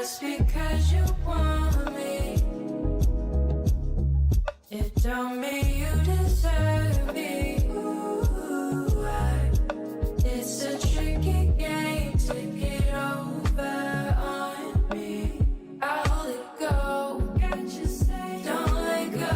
Just because you want me, it don't mean you deserve me. Ooh, it's a tricky game to get over on me. I'll let go, don't let go.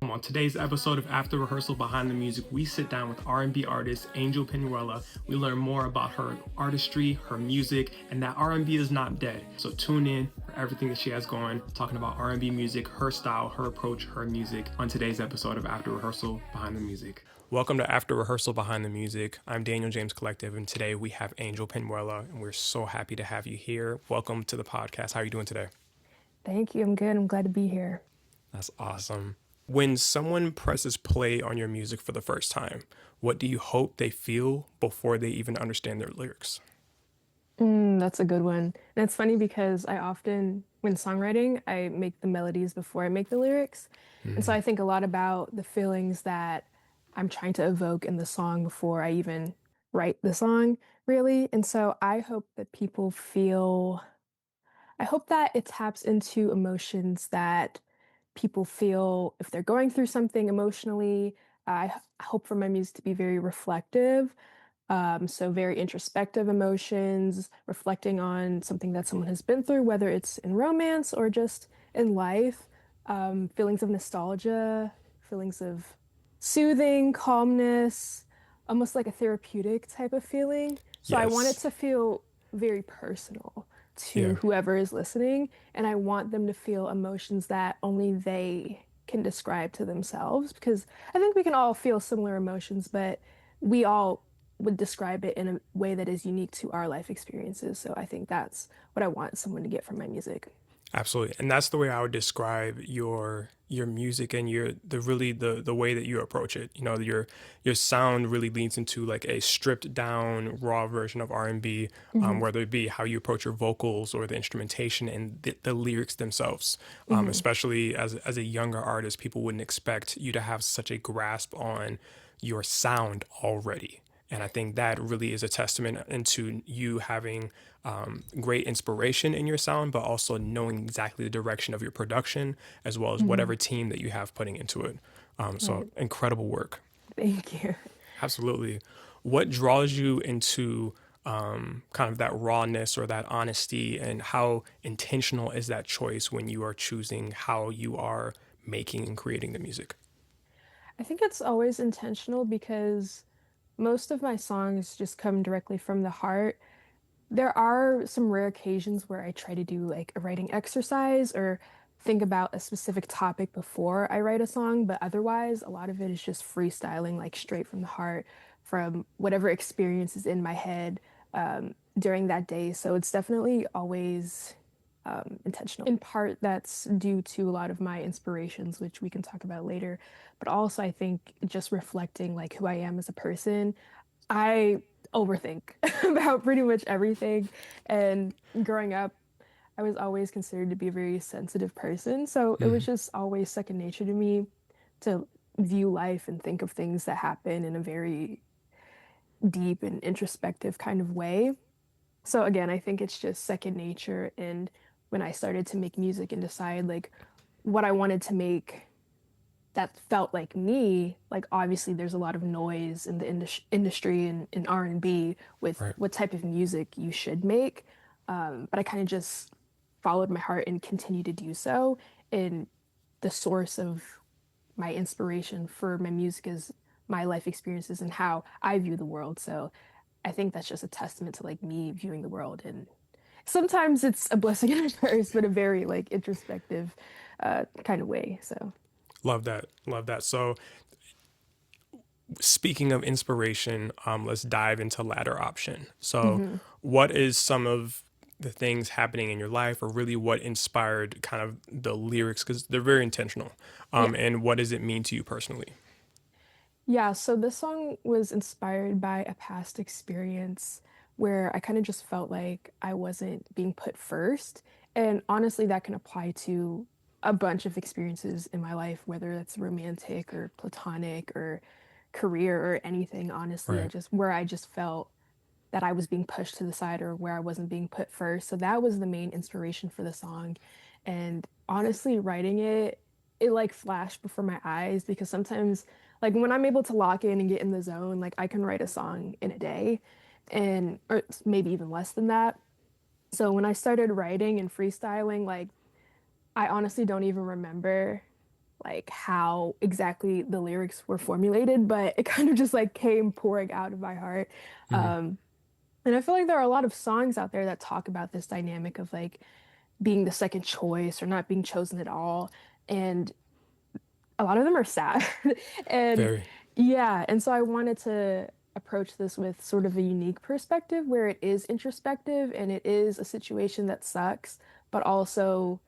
On today's episode of After Rehearsal Behind the Music, we sit down with R&B artist Angel PENUELA. We learn more about her artistry, her music, and that R&B is not dead. So tune in for everything that she has going, talking about R&B music, her style, her approach, her music on today's episode of After Rehearsal Behind the Music. Welcome to After Rehearsal Behind the Music. I'm Daniel James Collective, and today we have Angel PENUELA, and we're so happy to have you here. Welcome to the podcast. How are you doing today? Thank you. I'm good. I'm glad to be here. That's awesome. When someone presses play on your music for the first time, what do you hope they feel before they even understand their lyrics? That's a good one. And it's funny because I often, when songwriting, I make the melodies before I make the lyrics. And so I think a lot about the feelings that I'm trying to evoke in the song before I even write the song, really. And so I hope that people feel, I hope that it taps into emotions that people feel if they're going through something emotionally. I hope for my music to be very reflective. So very introspective emotions, reflecting on something that someone has been through, whether it's in romance or just in life. Feelings of nostalgia, feelings of soothing, calmness, almost like a therapeutic type of feeling. So I want it Yes. to feel very personal to Yeah. whoever is listening, and I want them to feel emotions that only they can describe to themselves, because I think we can all feel similar emotions, but we all would describe it in a way that is unique to our life experiences. So I think that's what I want someone to get from my music. Absolutely. And that's the way I would describe your music and the way that you approach it. You know, your sound really leans into like a stripped down raw version of R&B, Hmm. whether it be how you approach your vocals or the instrumentation and the lyrics themselves. Hmm. Especially as a younger artist, people wouldn't expect you to have such a grasp on your sound already. And I think that really is a testament into you having great inspiration in your sound, but also knowing exactly the direction of your production, as well as Hmm. whatever team that you have putting into it. So Right. incredible work. Thank you. Absolutely. What draws you into kind of that rawness or that honesty, and how intentional is that choice when you are choosing how you are making and creating the music? I think it's always intentional because most of my songs just come directly from the heart. There are some rare occasions where I try to do like a writing exercise or think about a specific topic before I write a song, but otherwise, a lot of it is just freestyling, like straight from the heart, from whatever experience is in my head during that day. So it's definitely always intentional. In part, that's due to a lot of my inspirations, which we can talk about later, but also I think just reflecting like who I am as a person. I overthink about pretty much everything. And growing up, I was always considered to be a very sensitive person. So it was just always second nature to me to view life and think of things that happen in a very deep and introspective kind of way. So again, I think it's just second nature. And when I started to make music and decide like what I wanted to make that felt like me, like obviously there's a lot of noise in the industry and in R&B with Right. what type of music you should make. But I kind of just followed my heart and continue to do so. And the source of my inspiration for my music is my life experiences and how I view the world. So I think that's just a testament to like me viewing the world. And sometimes it's a blessing in reverse, but a very like introspective kind of way. So. Love that. Love that. So speaking of inspiration, let's dive into latter option. So, Mhm. what is some of the things happening in your life, or really what inspired kind of the lyrics? Because they're very intentional. Yeah. And what does it mean to you personally? Yeah, so this song was inspired by a past experience where I kind of just felt like I wasn't being put first. And honestly, that can apply to a bunch of experiences in my life, whether it's romantic or platonic or career or anything, honestly. Right. Where I just felt that I was being pushed to the side or where I wasn't being put first. So that was the main inspiration for the song. And honestly, writing it, it like flashed before my eyes because sometimes, like when I'm able to lock in and get in the zone, like I can write a song in a day and or maybe even less than that. So when I started writing and freestyling, like I honestly don't even remember like how exactly the lyrics were formulated, but it kind of just like came pouring out of my heart. Mhm. Um, and I feel like there are a lot of songs out there that talk about this dynamic of like being the second choice or not being chosen at all. And a lot of them are sad. And Very. yeah, and so I wanted to approach this with sort of a unique perspective where it is introspective and it is a situation that sucks, but also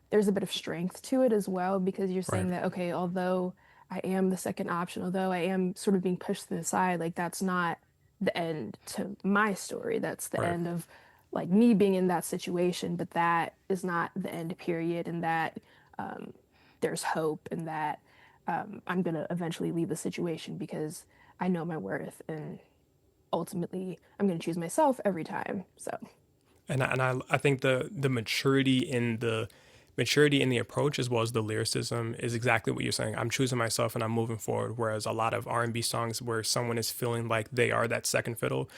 there's a bit of strength to it as well because you're Right. saying that, okay, although I am the second option, although I am sort of being pushed to the side, like that's not the end to my story. That's the Right. end of like me being in that situation, but that is not the end period, and that um, there's hope, and that I'm gonna eventually leave the situation because I know my worth, and ultimately I'm gonna choose myself every time. So, And I think the maturity in the approach as well as the lyricism is exactly what you're saying. I'm choosing myself and I'm moving forward. Whereas a lot of R&B songs where someone is feeling like they are that second fiddle,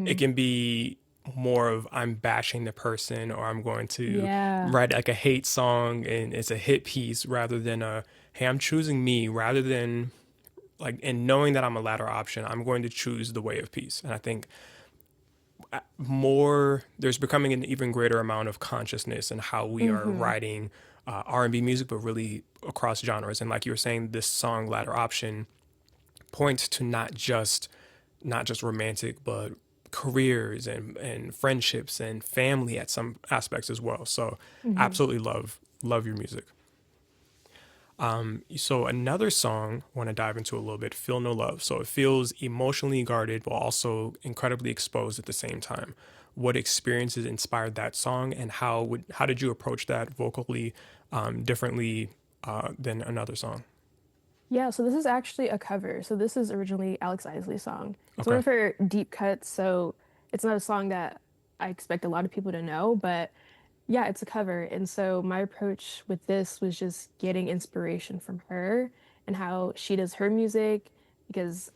it mhm. can be more of I'm bashing the person or I'm going to Yeah. write like a hate song and it's a hit piece rather than a hey, I'm choosing me rather than like and knowing that I'm a latter option, I'm going to choose the way of peace. And I think more there's becoming an even greater amount of consciousness in how we are Hmm. writing R&B music, but really across genres. And like you were saying, this song "Latter Option" points to not just romantic, but careers and friendships and family at some aspects as well. So, Hmm. absolutely love your music. So another song I want to dive into a little bit, Feel No Love. So it feels emotionally guarded, but also incredibly exposed at the same time. What experiences inspired that song, and how did you approach that vocally differently than another song? Yeah, so this is actually a cover. So this is originally Alex Isley's song. It's one Okay. of her deep cuts, so it's not a song that I expect a lot of people to know, but yeah, it's a cover. And so my approach with this was just getting inspiration from her and how she does her music because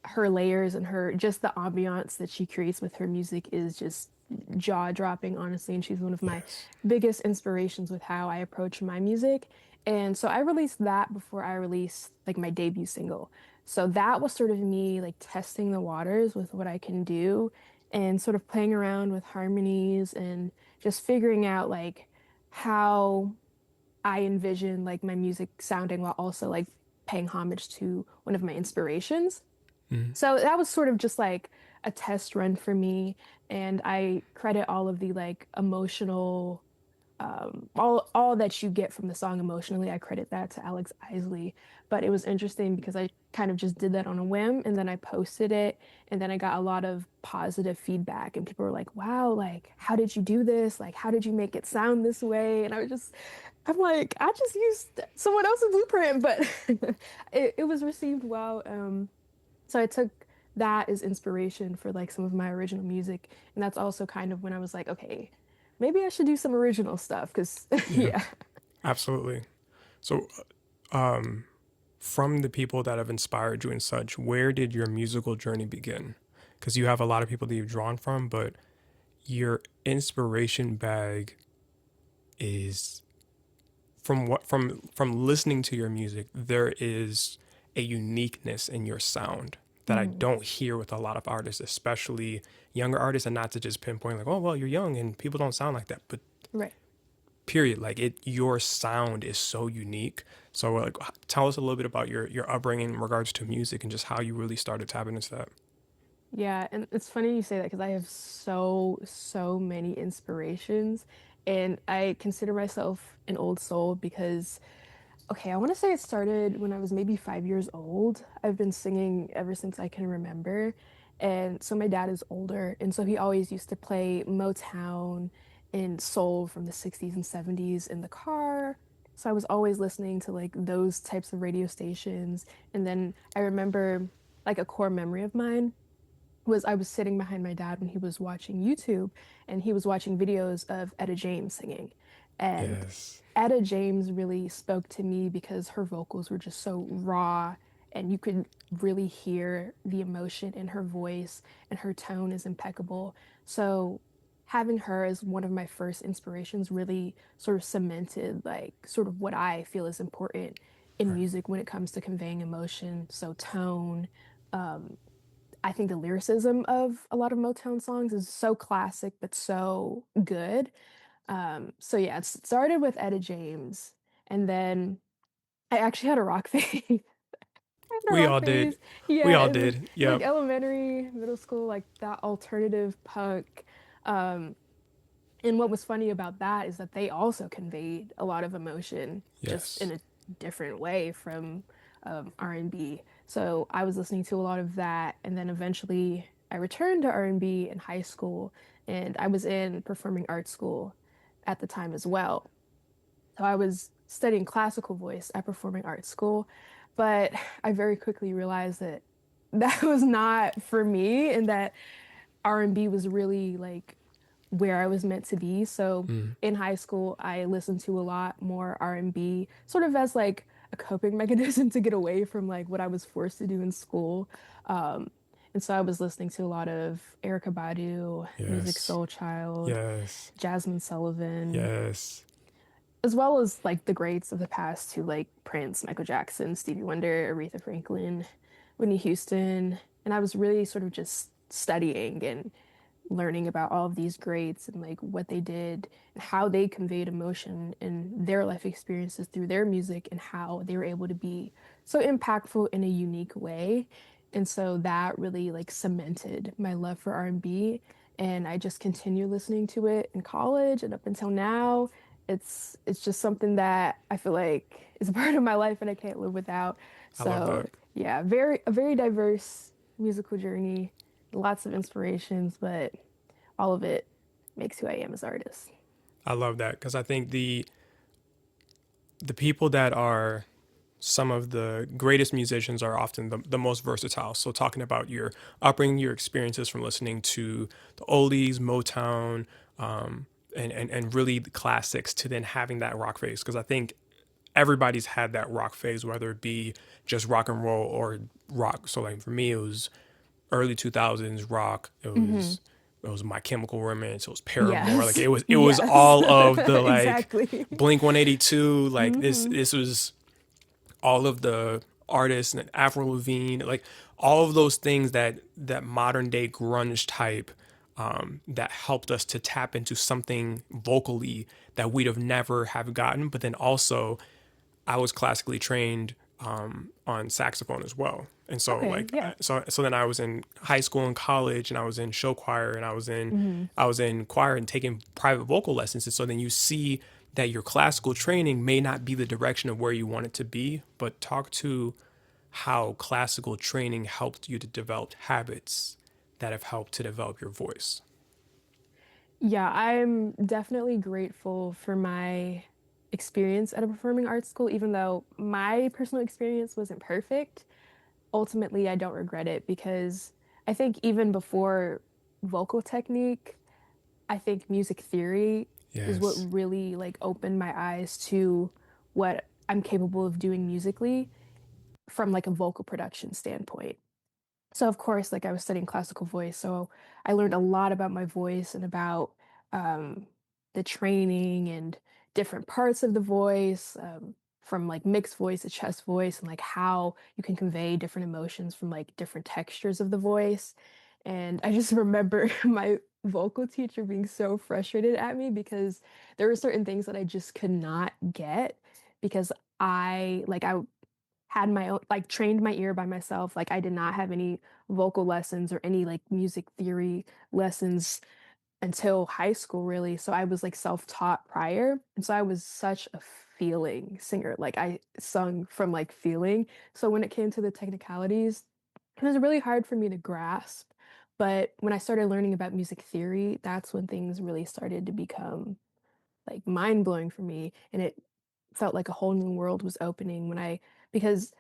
her layers and her just the ambiance that she creates with her music is just jaw-dropping, honestly. And she's one of my Yes. biggest inspirations with how I approach my music. And so I released that before I released like my debut single. So that was sort of me like testing the waters with what I can do and sort of playing around with harmonies and just figuring out like how I envision like my music sounding while also like paying homage to one of my inspirations. Mhm. So that was sort of just like a test run for me, and I credit all of the like emotional all that you get from the song emotionally, I credit that to Alex Isley. But it was interesting because I kind of just did that on a whim and then I posted it and then I got a lot of positive feedback and people were like, "Wow, like how did you do this? Like how did you make it sound this way?" And I'm like, I just used someone else's blueprint, but it was received well. So I took that as inspiration for like some of my original music. And that's also kind of when I was like, okay, maybe I should do some original stuff because Yeah, yeah. absolutely. So, from the people that have inspired you and such, where did your musical journey begin? Because you have a lot of people that you've drawn from, but your inspiration bag is from listening to your music, there is a uniqueness in your sound that I Mhm. don't hear with a lot of artists, especially younger artists, and not to just pinpoint like, oh well, you're young and people don't sound like that, but Right. period, like it, your sound is so unique. So like, tell us a little bit about your upbringing in regards to music and just how you really started tapping into that. Yeah, and it's funny you say that because I have so many inspirations, and I consider myself an old soul because, okay, I want to say it started when I was maybe 5 years old. I've been singing ever since I can remember, and so my dad is older, and so he always used to play Motown and soul from the 60s and 70s in the car. So I was always listening to like those types of radio stations, and then I remember like a core memory of mine was I was sitting behind my dad when he was watching YouTube and he was watching videos of Etta James singing. And Yes. Etta James really spoke to me because her vocals were just so raw and you could really hear the emotion in her voice and her tone is impeccable. So having her as one of my first inspirations really sort of cemented like sort of what I feel is important in Right. music when it comes to conveying emotion. So tone, um, I think the lyricism of a lot of Motown songs is so classic but so good. So yeah, it started with Etta James, and then I actually had a rock phase. I had a We rock all phase. did. We Yeah, all in did. like Yep. elementary, middle school, like that alternative punk. Um, and what was funny about that is that they also conveyed a lot of emotion, just in Yes. a different way from R&B. So I was listening to a lot of that, and then eventually I returned to R&B in high school, and I was in performing arts school at the time as well. So I was studying classical voice at performing arts school, but I very quickly realized that that was not for me, and that R&B was really like where I was meant to be. So Mm. in high school, I listened to a lot more R&B, sort of as like a coping mechanism to get away from like what I was forced to do in school. Um, and so I was listening to a lot of Erykah Badu, Music Yes. Soul Child, Yes. Jasmine Sullivan, Yes. as well as like the greats of the past too, like Prince, Michael Jackson, Stevie Wonder, Aretha Franklin, Whitney Houston. And I was really sort of just studying and learning about all of these greats and like what they did and how they conveyed emotion in their life experiences through their music and how they were able to be so impactful in a unique way. And so that really like cemented my love for R&B. And I just continue listening to it in college and up until now. It's just something that I feel like is a part of my life and I can't live without. I love So that. yeah, a very diverse musical journey, lots of inspirations, but all of it makes who I am as an artist. I love that because I think the people that are some of the greatest musicians are often the most versatile. So talking about your upbringing, your experiences from listening to the oldies, Motown, and really the classics to then having that rock phase. Because I think everybody's had that rock phase, whether it be just rock and roll or rock. So like for me, it was early 2000s rock. Hmm. It was My Chemical Romance. It was Paramore. Like Yes. it was Yes. all of the like Exactly. Blink 182. Like Hmm. this was all of the artists and Avril Lavigne, like all of those things that modern day grunge type that helped us to tap into something vocally that we'd have never have gotten. But then also, I was classically trained on saxophone as well, and so Okay, like yeah. so then I was in high school and college, and I was in show choir, and Hmm. I was in choir and taking private vocal lessons, and so then you see that your classical training may not be the direction of where you want it to be, but talk to how classical training helped you to develop habits that have helped to develop your voice. Yeah, I'm definitely grateful for my experience at a performing arts school, even though my personal experience wasn't perfect. Ultimately, I don't regret it because I think even before vocal technique, I think music theory is what Yes. really like opened my eyes to what I'm capable of doing musically from like a vocal production standpoint. So of course, like I was studying classical voice, so I learned a lot about my voice and about um, the training and different parts of the voice, from like mixed voice to chest voice, and like how you can convey different emotions from like different textures of the voice. And I just remember my vocal teacher being so frustrated at me because there were certain things that I just could not get because I had my own like trained my ear by myself. Like I did not have any vocal lessons or any like music theory lessons until high school really. So I was like self-taught prior. And so I was such a feeling singer. Like I sung from like feeling. So when it came to the technicalities, it was really hard for me to grasp. But when I started learning about music theory, that's when things really started to become like mind blowing for me. And it felt like a whole new world was opening when I because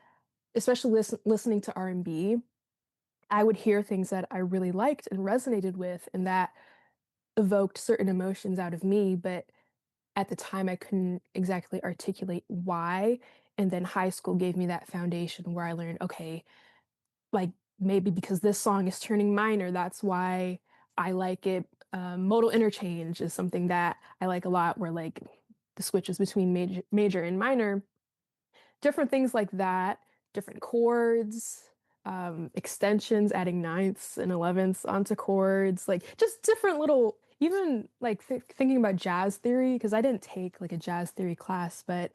especially listening to R&B, I would hear things that I really liked and resonated with, and that evoked certain emotions out of me, but at the time I couldn't exactly articulate why. And then high school gave me that foundation where I learned, okay, like maybe because this song is turning minor, that's why I like it. Modal interchange is something that I like a lot, where like the switches between major and minor, different things like that, different chords, extensions, adding ninths and elevenths onto chords, like just different little, even like thinking about jazz theory, because I didn't take like a jazz theory class, but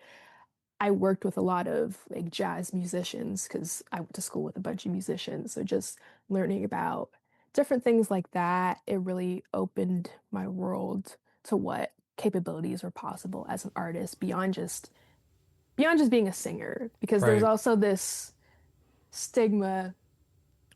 I worked with a lot of like jazz musicians because I went to school with a bunch of musicians. So just learning about different things like that, it really opened my world to what capabilities were possible as an artist beyond just being a singer, because there's Right. also this stigma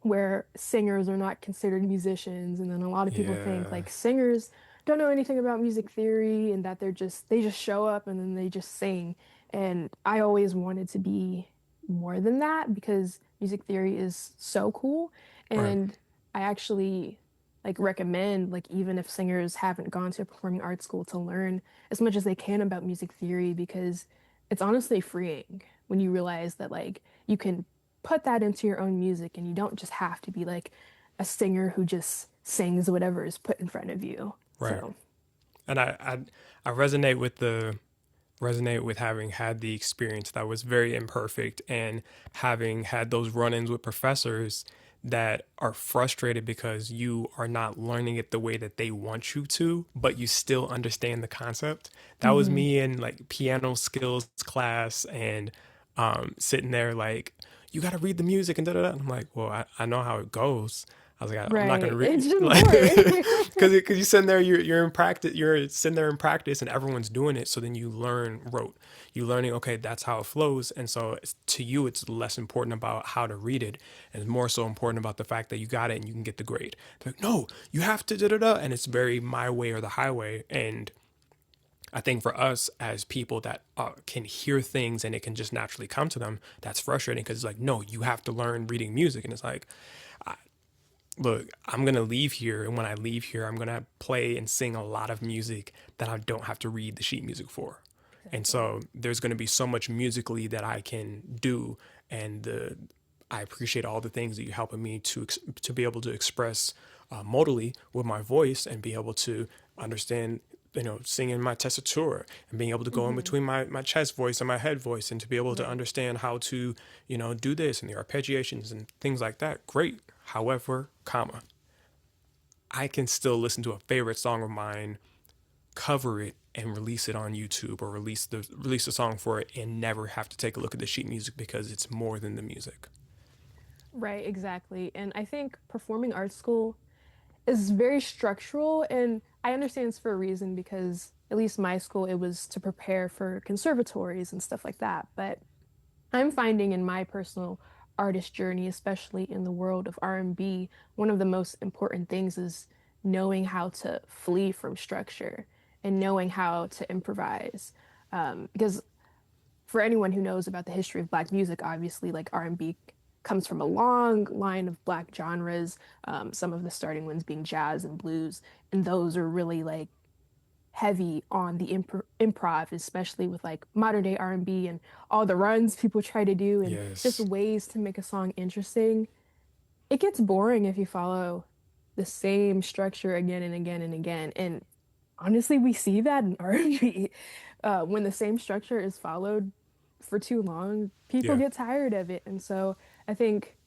where singers are not considered musicians, and then a lot of people think Yeah. like singers don't know anything about music theory and that they just show up and then they just sing. And I always wanted to be more than that because music theory is so cool. Right. And I actually like recommend, like, even if singers haven't gone to a performing arts school, to learn as much as they can about music theory, because it's honestly freeing when you realize that like you can put that into your own music and you don't just have to be like a singer who just sings whatever is put in front of you. Right. So, And I resonate with having had the experience that was very imperfect and having had those run-ins with professors that are frustrated because you are not learning it the way that they want you to, but you still understand the concept. That was mhm. me in like piano skills class, and sitting there like, you got to read the music and da da da. I'm like, well, I know how it goes. I was like, I'm not gonna Right. read It's just like boring. because you sitting there, you're in practice, you're sitting there in practice, and everyone's doing it. So then you learn rote. You learning, okay, that's how it flows, and so to you, it's less important about how to read it, and it's more so important about the fact that you got it and you can get the grade. They're like, no, you have to da da da, and it's very my way or the highway. And I think for us as people that can hear things and it can just naturally come to them, that's frustrating because it's like, no, you have to learn reading music, and it's like, look, I'm going to leave here. And when I leave here, I'm going to play and sing a lot of music that I don't have to read the sheet music for. And Exactly. so there's going to be so much musically that I can do. And I appreciate all the things that you're helping me to be able to express modally with my voice and be able to understand, singing my tessitura and being able to go in Hmm. between my chest voice and my head voice and to be able to Right. understand how to, do this and the arpeggiations and things like that. Great. However, I can still listen to a favorite song of mine, cover it, and release it on YouTube or release a song for it and never have to take a look at the sheet music because it's more than the music. Right, exactly. And I think performing arts school is very structural, and I understand it's for a reason, because at least my school, it was to prepare for conservatories and stuff like that. But I'm finding in my personal artist journey, especially in the world of R&B, one of the most important things is knowing how to flee from structure and knowing how to improvise. Because for anyone who knows about the history of Black music, obviously, like R&B comes from a long line of Black genres, some of the starting ones being jazz and blues, and those are really like heavy on the improv, especially with like modern day R&B and all the runs people try to do and just Yes, ways to make a song interesting. It gets boring if you follow the same structure again and again and again. And honestly, we see that in R&B. When the same structure is followed for too long, people yeah, get tired of it. And so I think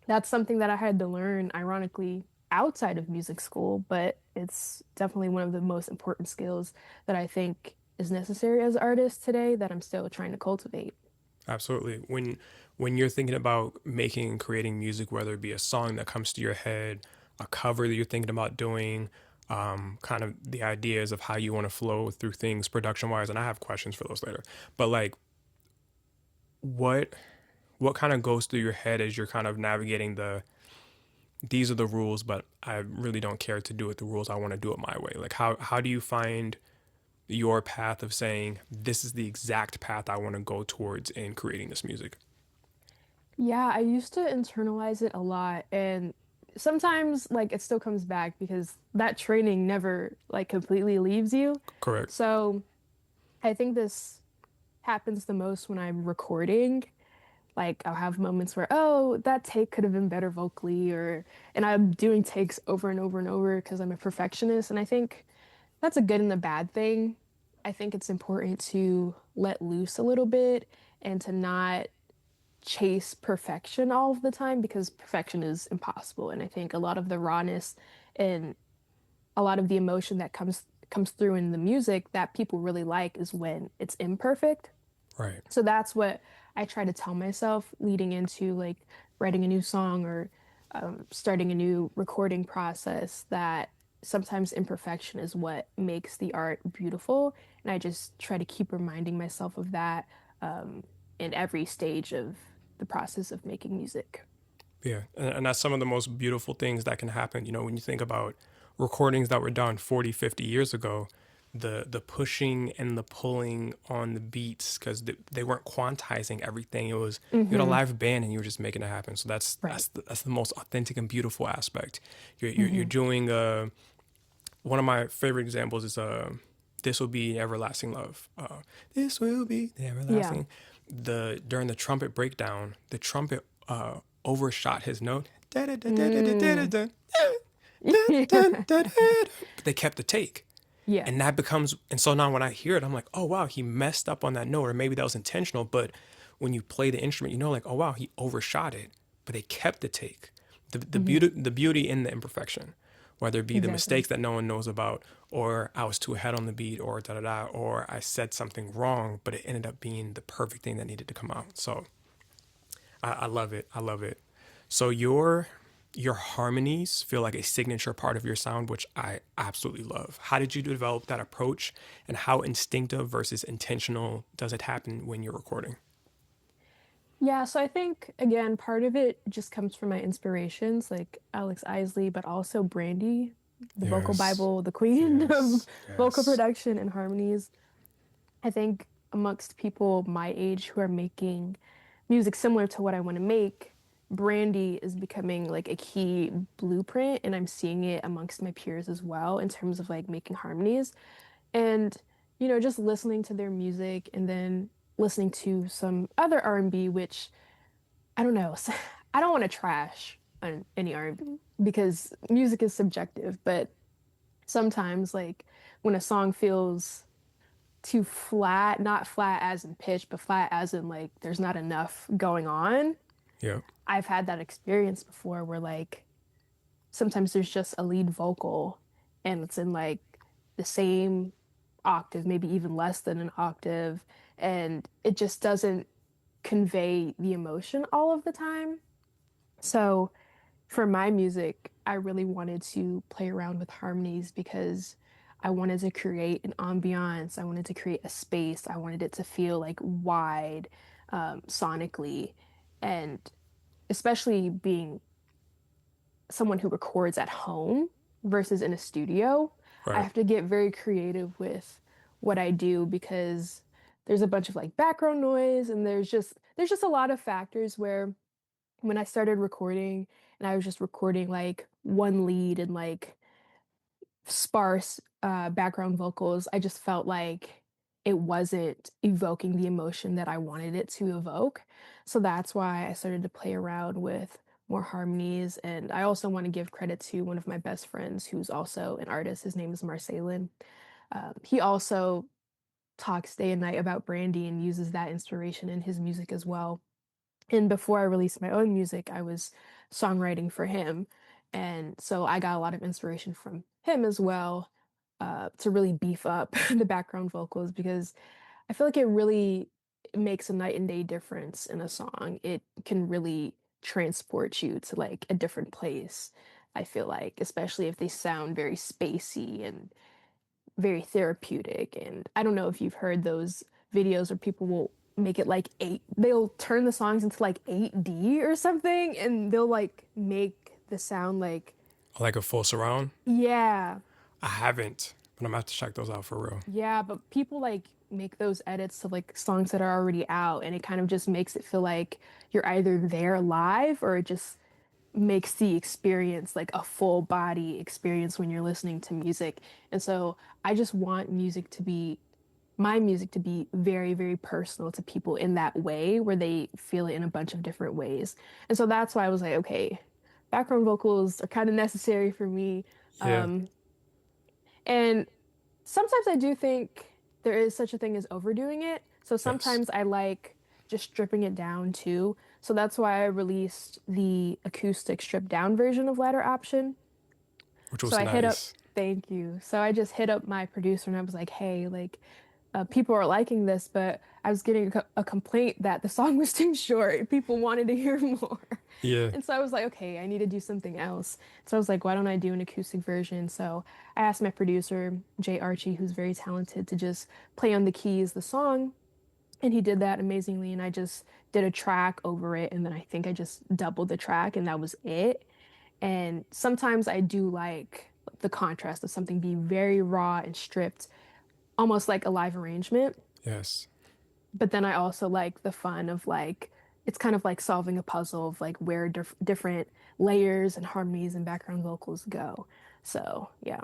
that's something that I had to learn, ironically, outside of music school, but it's definitely one of the most important skills that I think is necessary as an artist today that I'm still trying to cultivate. absolutely. When you're thinking about making and creating music, whether it be a song that comes to your head, a cover that you're thinking about doing, kind of the ideas of how you want to flow through things production wise, and I have questions for those later. But like, what what kind of goes through your head as you're kind of navigating these are the rules, but I really don't care to do it the rules. I want to do it my way. Like how do you find your path of saying this is the exact path I want to go towards in creating this music? Yeah, I used to internalize it a lot, and sometimes like it still comes back because that training never like completely leaves you. Correct. So I think this happens the most when I'm recording. Like I'll have moments where, oh, that take could have been better vocally, or and I'm doing takes over and over and over because I'm a perfectionist, and I think that's a good and a bad thing. I think it's important to let loose a little bit and to not chase perfection all of the time because perfection is impossible. And I think a lot of the rawness and a lot of the emotion that comes through in the music that people really like is when it's imperfect. Right. So that's what I try to tell myself leading into like writing a new song or starting a new recording process that sometimes imperfection is what makes the art beautiful. And I just try to keep reminding myself of that um, in every stage of the process of making music. Yeah, and that's some of the most beautiful things that can happen. You know, when you think about recordings that were done 40, 50 years ago, the pushing and the pulling on the beats because they weren't quantizing everything. It was you had a Hmm. live band and you were just making it happen. So that's Right. that's the most authentic and beautiful aspect. You're Hmm. doing one of my favorite examples is this will be everlasting love. This will be the Yeah. everlasting. The during the trumpet breakdown, the trumpet overshot his note. Mm. But they kept the take. Yeah. And that becomes, and so now when I hear it, I'm like, oh wow, he messed up on that note, or maybe that was intentional. But when you play the instrument, you know, like, oh wow, he overshot it, but they kept the take. Hmm. The beauty in the imperfection, whether it be the Exactly. mistakes that no one knows about, or I was too ahead on the beat, or da da da, or I said something wrong, but it ended up being the perfect thing that needed to come out. So I love it. I love it. So your harmonies feel like a signature part of your sound, which I absolutely love. How did you develop that approach, and how instinctive versus intentional does it happen when you're recording? Yeah, so I think again, part of it just comes from my inspirations, like Alex Isley, but also Brandy, the vocal Yes, Bible, the queen of yes, vocal yes. production and harmonies. I think amongst people my age who are making music similar to what I want to make, Brandy is becoming like a key blueprint, and I'm seeing it amongst my peers as well in terms of like making harmonies. And, just listening to their music and then listening to some other R&B, which I don't know. I don't want to trash on any R&B because music is subjective, but sometimes like when a song feels too flat, not flat as in pitch, but flat as in like there's not enough going on. Yeah, I've had that experience before where like sometimes there's just a lead vocal and it's in like the same octave, maybe even less than an octave, and it just doesn't convey the emotion all of the time. So for my music, I really wanted to play around with harmonies because I wanted to create an ambiance. I wanted to create a space. I wanted it to feel like wide, sonically. And especially being someone who records at home versus in a studio, I right. have to get very creative with what I do because there's a bunch of like background noise and there's just a lot of factors where when I started recording and I was just recording like one lead and like sparse background vocals, I just felt like it wasn't evoking the emotion that I wanted it to evoke. So that's why I started to play around with more harmonies. And I also want to give credit to one of my best friends who's also an artist. His name is Marcelin. He also talks day and night about Brandy and uses that inspiration in his music as well. And before I released my own music, I was songwriting for him. And so I got a lot of inspiration from him as well, to really beef up the background vocals because I feel like it really makes a night and day difference in a song. It can really transport you to like a different place. I feel like, especially if they sound very spacey and very therapeutic. And I don't know if you've heard those videos where people will make it like they'll turn the songs into like 8D or something, and they'll like make the sound like, Like a full surround. yeah, I haven't, but I'm gonna have to check those out for real. yeah, but people like make those edits to like songs that are already out, and it kind of just makes it feel like you're either there live or it just makes the experience like a full body experience when you're listening to music. And so I just want my music to be very, very personal to people in that way where they feel it in a bunch of different ways. And so that's why I was like, okay, background vocals are kind of necessary for me. Yeah. Um, and sometimes I do think there is such a thing as overdoing it. So Yes. sometimes I like just stripping it down too. So that's why I released the acoustic stripped down version of Ladder Option. Which So was I hit up, nice. thank you. So I just hit up my producer and I was like, hey, like, people are liking this, but I was getting a complaint that the song was too short. People wanted to hear more. Yeah. And so I was like, okay, I need to do something else. So I was like, why don't I do an acoustic version? So I asked my producer, Jay Archie, who's very talented, to just play on the keys the song. And he did that amazingly. And I just did a track over it. And then I think I just doubled the track and that was it. And sometimes I do like the contrast of something being very raw and stripped, almost like a live arrangement. Yes. But then I also like the fun of like, it's kind of like solving a puzzle of like where different layers and harmonies and background vocals go. So, yeah.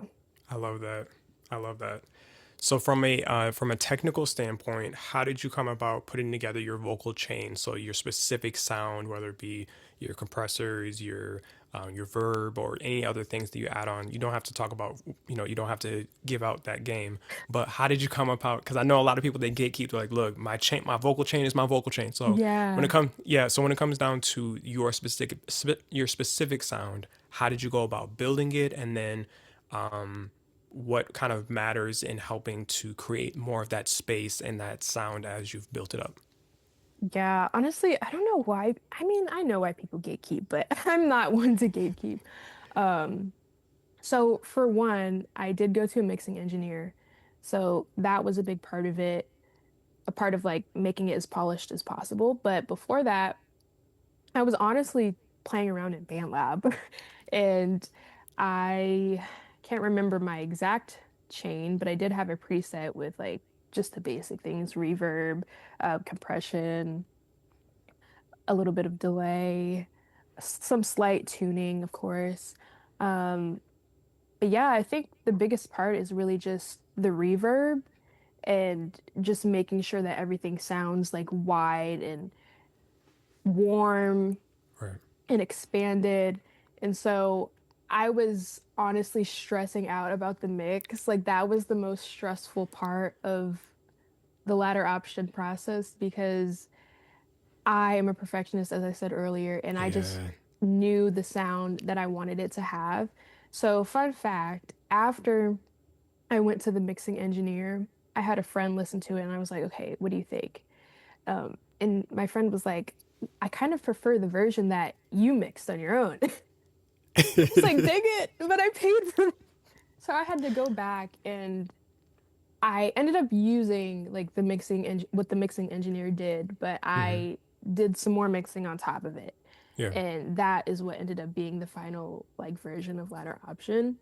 I love that. I love that. So from a technical standpoint, how did you come about putting together your vocal chain? So your specific sound, whether it be your compressors, your verb, or any other things that you add on. You don't have to talk about, you don't have to give out that game. But how did you come about? Because I know a lot of people they gatekeep. They're like, look, my vocal chain is my vocal chain. So Yeah. when it comes down to your specific sound, how did you go about building it, and then what kind of matters in helping to create more of that space and that sound as you've built it up? Yeah. Honestly, I don't know why. I mean, I know why people gatekeep, but I'm not one to gatekeep. Um, so for one, I did go to a mixing engineer. So that was a big part of it, a part of like making it as polished as possible. But before that, I was honestly playing around in BandLab and I can't remember my exact chain, but I did have a preset with like just the basic things, reverb, compression, a little bit of delay, some slight tuning, of course. Um, but yeah, I think the biggest part is really just the reverb and just making sure that everything sounds like wide and warm Right. and expanded. And so I was honestly stressing out about the mix. Like that was the most stressful part of the latter option process because I am a perfectionist, as I said earlier, and I just Yeah. knew the sound that I wanted it to have. So, fun fact, after I went to the mixing engineer, I had a friend listen to it and I was like, okay, what do you think? And my friend was like, I kind of prefer the version that you mixed on your own. It's like, dang it, but I paid for it. So I had to go back and I ended up using like what the mixing engineer did, but Hmm. I did some more mixing on top of it. Yeah. And that is what ended up being the final like version of Ladder Option.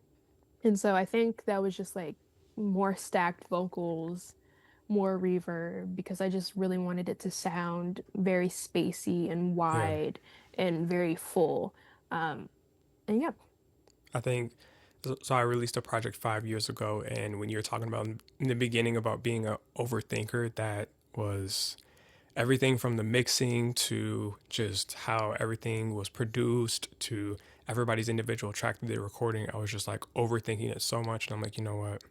And so I think that was just like more stacked vocals, more reverb, because I just really wanted it to sound very spacey and Yeah. wide and very full. Um, and yeah. I think so. I released a project 5 years ago, and when you were talking about in the beginning about being a overthinker, that was everything from the mixing to just how everything was produced to everybody's individual track that they're recording. I was just like overthinking it so much, and I'm like, you know what?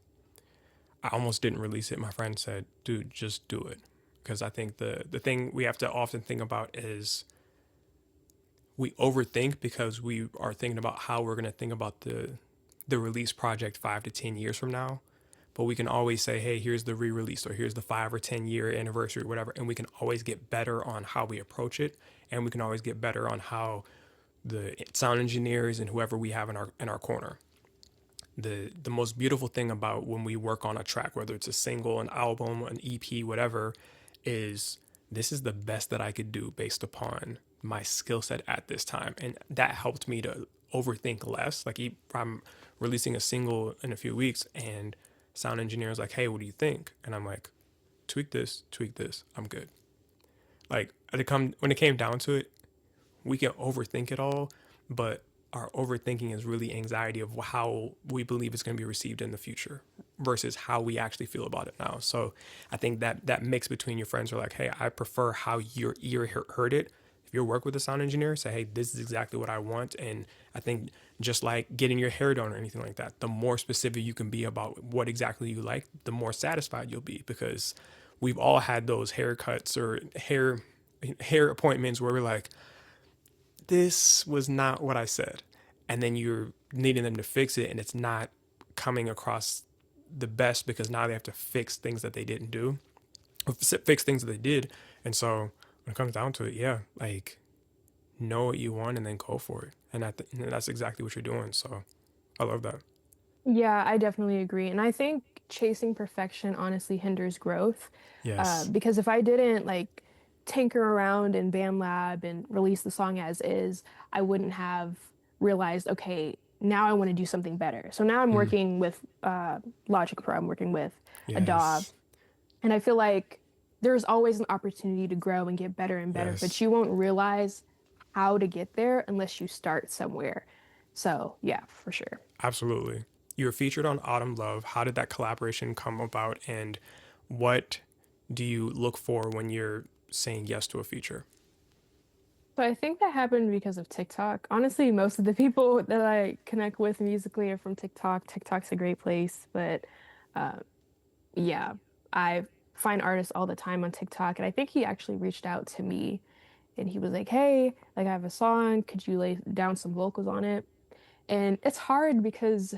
I almost didn't release it. My friend said, "Dude, just do it," because I think the thing we have to often think about is we overthink because we are thinking about how we're going to think about the release project 5 to 10 years from now. But we can always say, hey, here's the re-release or here's the 5 or 10 year anniversary or whatever, and we can always get better on how we approach it, and we can always get better on how the sound engineers and whoever we have in our corner. The most beautiful thing about when we work on a track, whether it's a single, an album, an EP, whatever, is this is the best that I could do based upon my skill set at this time. And that helped me to overthink less. Like if I'm releasing a single in a few weeks and sound engineer is like, hey, what do you think? And I'm like, tweak this, I'm good. Like when it came down to it, we can overthink it all, but our overthinking is really anxiety of how we believe it's going to be received in the future versus how we actually feel about it now. So I think that mix between your friends are like, hey, I prefer how your ear heard it. If you work with a sound engineer, say, hey, this is exactly what I want. And I think just like getting your hair done or anything like that, the more specific you can be about what exactly you like, the more satisfied you'll be, because we've all had those haircuts or hair appointments where we're like, this was not what I said. And then you're needing them to fix it and it's not coming across the best because now they have to fix things that they didn't do, or fix things that they did. And so when it comes down to it, yeah, like know what you want and then go for it. And that's exactly what you're doing. So I love that. Yeah, I definitely agree. And I think chasing perfection honestly hinders growth. Yes. Because if I didn't like tinker around in BandLab and release the song as is, I wouldn't have realized, okay, now I want to do something better. So now I'm Mm. working with Logic Pro, I'm working with a DAW, Yes. and I feel like there's always an opportunity to grow and get better and better, but Yes. you won't realize how to get there unless you start somewhere. So, yeah, for sure. Absolutely. You were featured on Autumn Love. How did that collaboration come about? And what do you look for when you're saying yes to a feature? So I think that happened because of TikTok. Honestly, most of the people that I connect with musically are from TikTok. TikTok's a great place, but uh, yeah, I find artists all the time on TikTok, and I think he actually reached out to me, and he was like, "Hey, like I have a song, could you lay down some vocals on it?" And it's hard because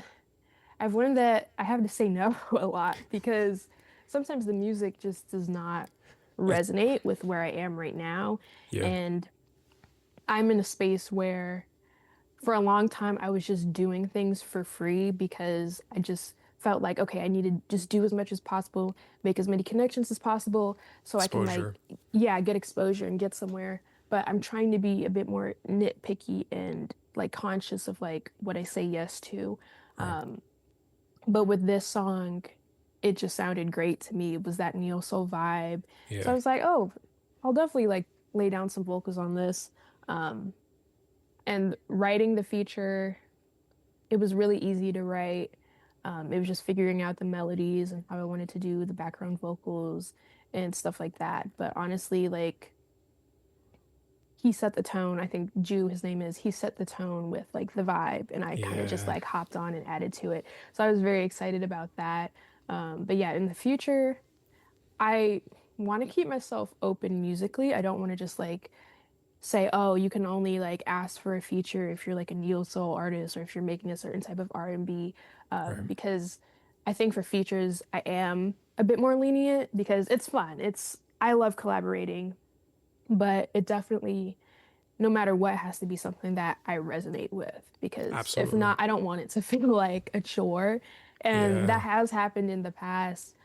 I've learned that I have to say no a lot because sometimes the music just does not resonate with where I am right now, Yeah. and I'm in a space where for a long time I was just doing things for free because I just felt like, okay, I need to just do as much as possible, make as many connections as possible so I can like, Exposure. yeah, get exposure and get somewhere. But I'm trying to be a bit more nitpicky and like conscious of like what I say yes to. Right. Um, but with this song, it just sounded great to me. It was that neo soul vibe. So I Yeah. was like, oh, I'll definitely like lay down some vocals on this. Um, and writing the feature, it was really easy to write. It was just figuring out the melodies and how I wanted to do the background vocals and stuff like that. But honestly, like he set the tone. I think Jew, his name is, he set the tone with like the vibe, and I kind of just Yeah. like hopped on and added to it. So I was very excited about that. But yeah, in the future, I want to keep myself open musically. I don't want to just like say, oh, you can only like ask for a feature if you're like a neo soul artist or if you're making a certain type of R&B. Right. Because I think for features, I am a bit more lenient because it's fun. I love collaborating, but it definitely, no matter what, has to be something that I resonate with because if Absolutely. not, I don't want it to feel like a chore. And that Yeah. has happened in the past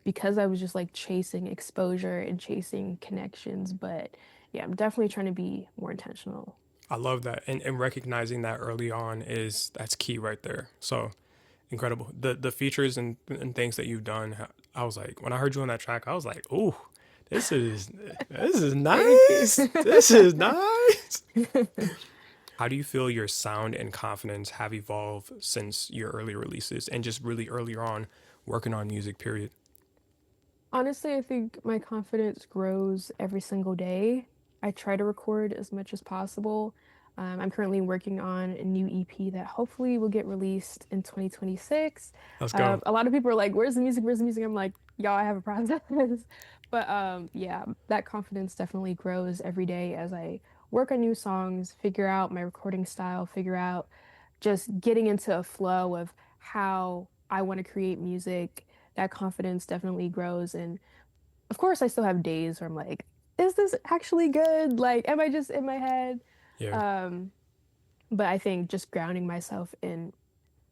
because I was just like chasing exposure and chasing connections. But yeah, I'm definitely trying to be more intentional. I love that. And recognizing that early on is that's key right there. So incredible. The features and things that you've done, I was like, when I heard you on that track, I was like, oh, this is Thank you. nice. This is nice. How do you feel your sound and confidence have evolved since your early releases and just really earlier on working on music, period? Honestly, I think my confidence grows every single day. I try to record as much as possible. I'm currently working on a new EP that hopefully will get released in 2026. Let's go. A lot of people are like, "Where's the music? Where's the music?" I'm like, "Y'all, I have a process." But yeah, that confidence definitely grows every day as I work on new songs, figure out my recording style, figure out just getting into a flow of how I want to create music. That confidence definitely grows. And of course, I still have days where I'm like, is this actually good? Like, am I just in my head? Yeah. Um, but I think just grounding myself in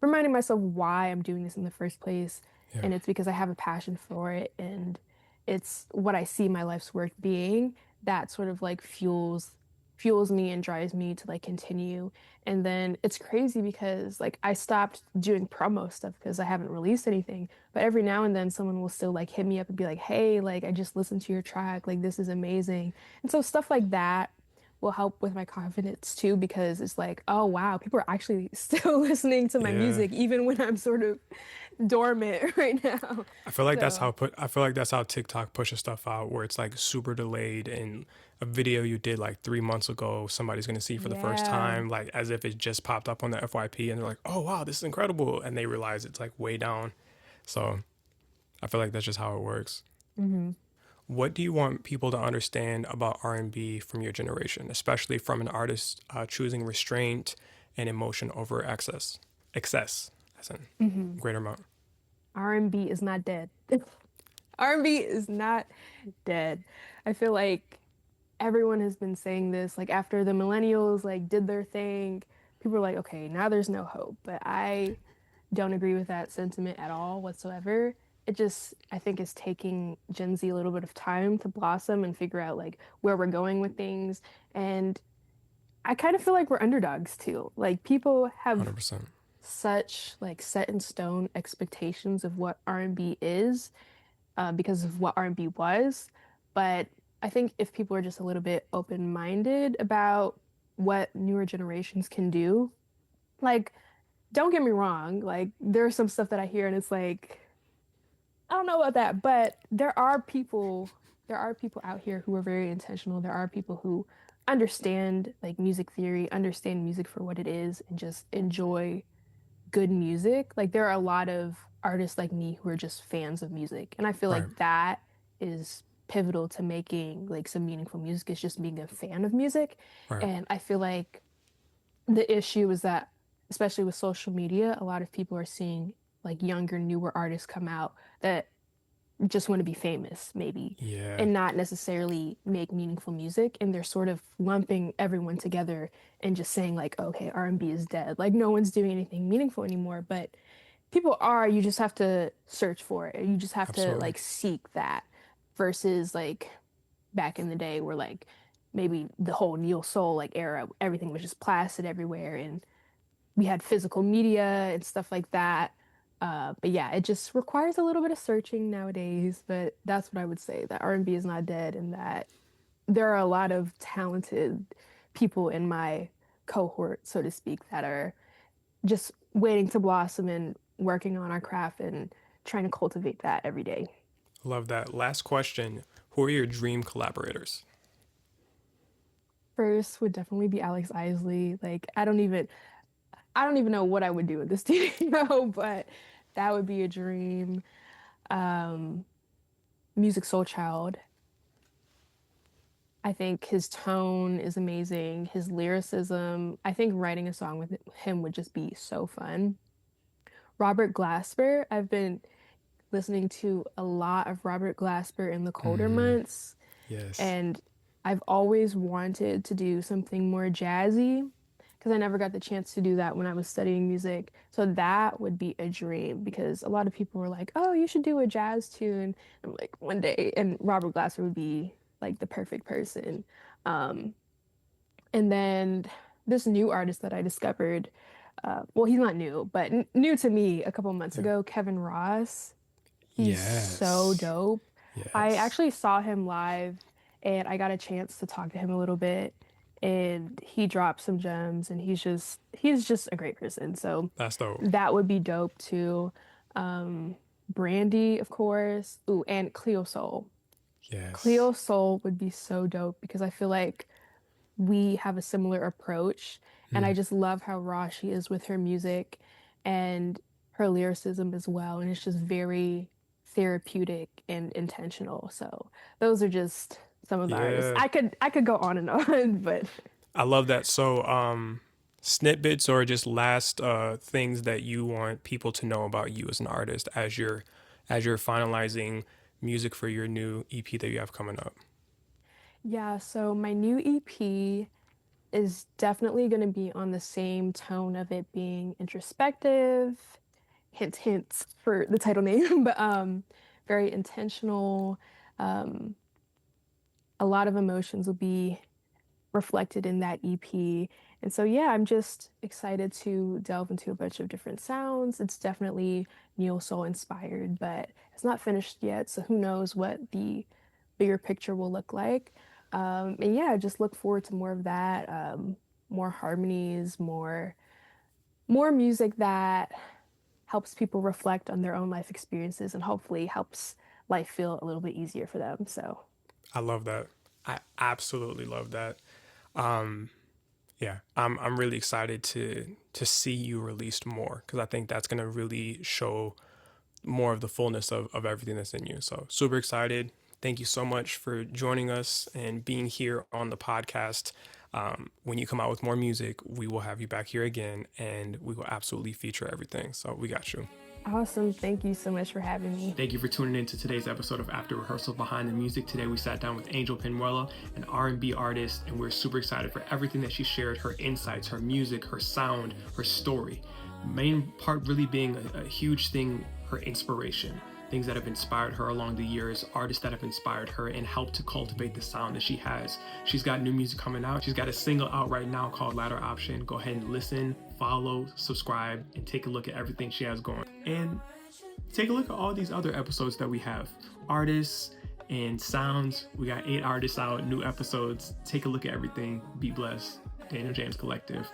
reminding myself why I'm doing this in the first place. Yeah. And it's because I have a passion for it and it's what I see my life's work being that sort of like fuels fuels me and drives me to like continue. And then it's crazy because like I stopped doing promo stuff because I haven't released anything. But every now and then someone will still like hit me up and be like, "Hey, like I just listened to your track. Like this is amazing." And so stuff like that will help with my confidence too because it's like, "Oh wow, people are actually still listening to my Yeah. music even when I'm sort of dormant right now." So, I feel like that's how TikTok pushes stuff out where it's like super delayed and a video you did like 3 months ago somebody's gonna see for the first yeah. time like as if it just popped up on the FYP and they're like, oh wow, this is incredible, and they realize it's like way down. So I feel like that's just how it works. Hmm. What do you want people to understand about R&B from your generation, especially from an artist choosing restraint and emotion over excess, as in Hmm. greater amount? R&B is not dead. R&B is not dead. I feel like everyone has been saying this like after the millennials like did their thing, people are like, okay, now there's no hope. But I don't agree with that sentiment at all whatsoever. It just, I think it's taking Gen Z a little bit of time to blossom and figure out like where we're going with things. And I kind of feel like we're underdogs too. Like people have 100%. such like set in stone expectations of what R&B is because of what R&B was. But I think if people are just a little bit open-minded about what newer generations can do, like, don't get me wrong, like, there's some stuff that I hear and it's like, I don't know about that, but there are people out here who are very intentional. There are people who understand like music theory, understand music for what it is, and just enjoy good music. Like there are a lot of artists like me who are just fans of music. And I feel Right. like that is pivotal to making like some meaningful music is just being a fan of music. Right. And I feel like the issue is that especially with social media, a lot of people are seeing like younger, newer artists come out that just want to be famous, maybe, Yeah. and not necessarily make meaningful music. And they're sort of lumping everyone together and just saying like, okay, R&B is dead. Like no one's doing anything meaningful anymore. But people are, you just have to search for it. You just have to Absolutely. like seek that versus like back in the day where like maybe the whole neo soul like era, everything was just plastered everywhere and we had physical media and stuff like that. But yeah, it just requires a little bit of searching nowadays. But that's what I would say that R&B is not dead and that there are a lot of talented people in my cohort, so to speak, that are just waiting to blossom and working on our craft and trying to cultivate that every day. Love that. Last question. Who are your dream collaborators? First would definitely be Alex Isley. Like I don't even know what I would do in the studio, but that would be a dream. Um, Music Soul Child. I think his tone is amazing. His lyricism. I think writing a song with him would just be so fun. Robert Glasper. I've been listening to a lot of Robert Glasper in the colder Mm-hmm. months, Yes. and I've always wanted to do something more jazzy because I never got the chance to do that when I was studying music. So that would be a dream because a lot of people were like, "Oh, you should do a jazz tune." I'm like, one day, and Robert Glasper would be like the perfect person. Um, and then this new artist that I discovered, well, he's not new, but n new to me a couple months Yeah. ago, Kevin Ross. He's so Yes. dope. I Yes. actually saw him live and I got a chance to talk to him a little bit and he dropped some gems and he's just a great person. So That's dope. that would be dope too. Brandy, of course. Ooh, and Cleo Soul. Yes. Cleo Soul would be so dope because I feel like we have a similar approach. And I Mm. just love how raw she is with her music and her lyricism as well. And it's just very therapeutic and intentional. So those are just some of the artists. Yeah. I could go on and on, but I love that. So, snippets or just last things that you want people to know about you as an artist as you're finalizing music for your new EP that you have coming up. yeah, so my new EP is definitely going to be on the same tone of it being introspective, hint hints for the title name, but very intentional. Um, a lot of emotions will be reflected in that EP. And so, yeah, I'm just excited to delve into a bunch of different sounds. It's definitely neo soul inspired, but it's not finished yet. So, who knows what the bigger picture will look like. And yeah, just look forward to more of that, more harmonies, more music that helps people reflect on their own life experiences and hopefully helps life feel a little bit easier for them. So, I love that. I absolutely love that. Um, yeah, I'm really excited to see you released more because I think that's gonna really show more of the fullness of everything that's in you. So super excited. Thank you so much for joining us and being here on the podcast. When you come out with more music, we will have you back here again and we will absolutely feature everything. So we got you. awesome. Thank you so much for having me. Thank you for tuning in to today's episode of After Rehearsal Behind the Music. Today we sat down with Angel Penuela, an R&B artist, and we're super excited for everything that she shared, her insights, her music, her sound, her story. Main part really being a huge thing, her inspiration. Things that have inspired her along the years, artists that have inspired her and helped to cultivate the sound that she has. She's got new music coming out. She's got a single out right now called Ladder Option. Go ahead and listen, follow, subscribe, and take a look at everything she has going. And take a look at all these other episodes that we have. Artists and sounds. We got 8 artists out, new episodes. Take a look at everything. Be blessed. Daniel James Collective.